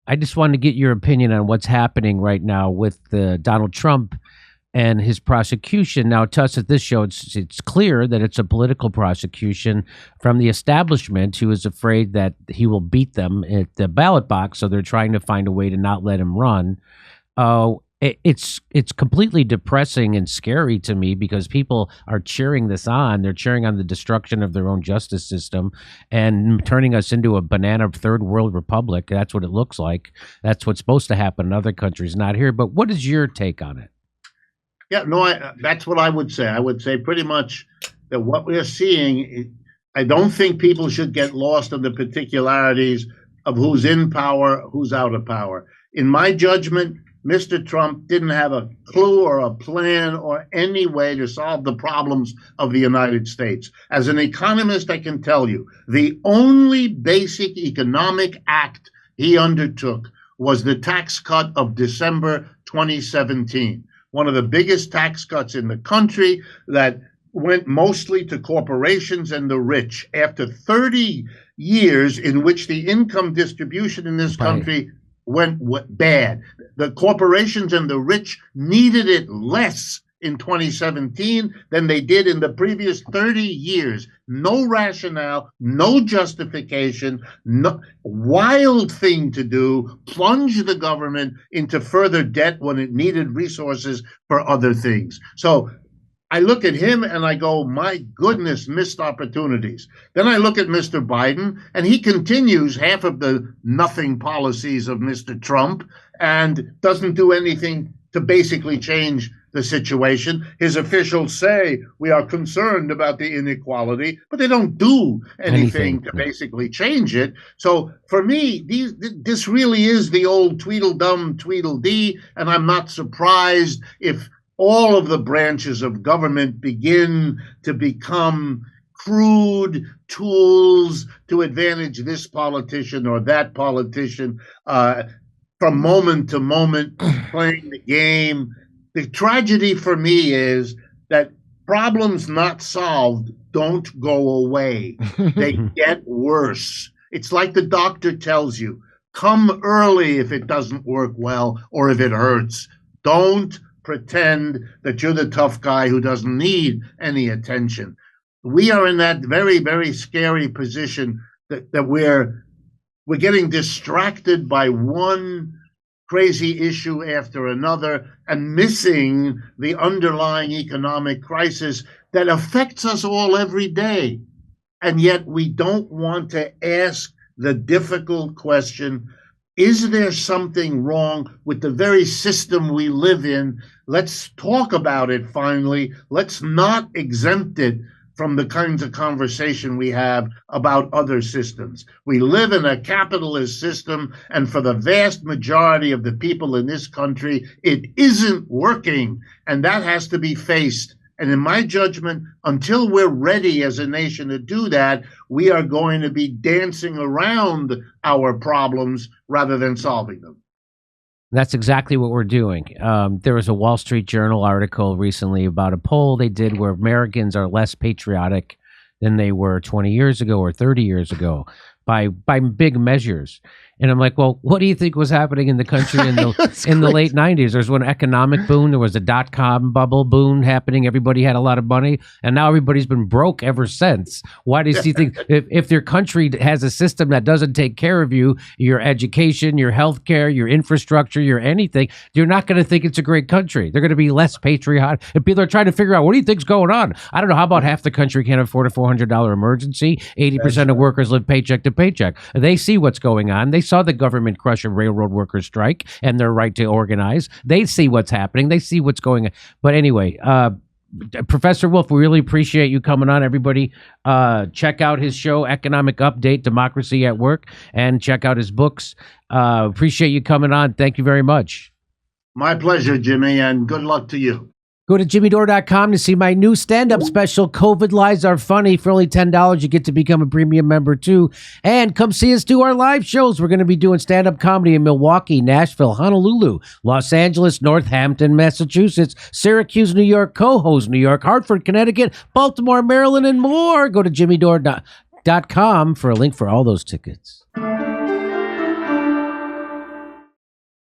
I just wanted to get your opinion on what's happening right now with Donald Trump and his prosecution. Now, to us at this show, it's clear that it's a political prosecution from the establishment, who is afraid that he will beat them at the ballot box, so they're trying to find a way to not let him run. It's completely depressing and scary to me, because people are cheering this on. They're cheering on the destruction of their own justice system and turning us into a banana third world republic. That's what it looks like. That's what's supposed to happen in other countries, not here. But what is your take on it? Yeah, no, that's what I would say. I would say pretty much that what we're seeing, I don't think people should get lost in the particularities of who's in power, who's out of power. In my judgment, Mr. Trump didn't have a clue or a plan or any way to solve the problems of the United States. As an economist, I can tell you, the only basic economic act he undertook was the tax cut of December 2017. One of the biggest tax cuts in the country that went mostly to corporations and the rich. After 30 years in which the income distribution in this country went bad, the corporations and the rich needed it less in 2017 than they did in the previous 30 years. No rationale, no justification, no wild thing to do, plunge the government into further debt when it needed resources for other things. So I look at him and I go, my goodness, missed opportunities. Then I look at Mr. Biden, and he continues half of the nothing policies of Mr. Trump and doesn't do anything to basically change the situation. His officials say we are concerned about the inequality, but they don't do anything to basically change it. So for me, this really is the old Tweedledum, Tweedledee, and I'm not surprised if all of the branches of government begin to become crude tools to advantage this politician or that politician, from moment to moment, playing the game. The tragedy for me is that problems not solved don't go away. They get worse. It's like the doctor tells you, come early if it doesn't work well or if it hurts. Don't pretend that you're the tough guy who doesn't need any attention. We are in that very, very scary position that we're getting distracted by one crazy issue after another and missing the underlying economic crisis that affects us all every day. And yet we don't want to ask the difficult question, is there something wrong with the very system we live in? Let's talk about it finally. Let's not exempt it from the kinds of conversation we have about other systems. We live in a capitalist system, and for the vast majority of the people in this country, it isn't working, and that has to be faced. And in my judgment, until we're ready as a nation to do that, we are going to be dancing around our problems rather than solving them. That's exactly what we're doing. There was a Wall Street Journal article recently about a poll they did where Americans are less patriotic than they were 20 years ago or 30 years ago by big measures. And I'm like, well, what do you think was happening in the country in the late 90s? There was one economic boom. There was a dot-com bubble boom happening. Everybody had a lot of money. And now everybody's been broke ever since. Why do you think if their country has a system that doesn't take care of you, your education, your health care, your infrastructure, your anything, you're not going to think it's a great country. They're going to be less patriotic. And people are trying to figure out, what do you think's going on? I don't know. How about half the country can't afford a $400 emergency? 80% of workers live paycheck to paycheck. They see what's going on. They saw the government crush a railroad workers strike and their right to organize. They see what's happening. They see what's going on. But anyway, Professor Wolff, we really appreciate you coming on. Everybody, check out his show, Economic Update, Democracy at Work, and check out his books. Appreciate you coming on. Thank you very much. My pleasure, Jimmy, and good luck to you. Go to jimmydore.com to see my new stand-up special, COVID Lies Are Funny. For only $10, you get to become a premium member, too. And come see us do our live shows. We're going to be doing stand-up comedy in Milwaukee, Nashville, Honolulu, Los Angeles, Northampton, Massachusetts, Syracuse, New York, Cohoes, New York, Hartford, Connecticut, Baltimore, Maryland, and more. Go to jimmydore.com for a link for all those tickets.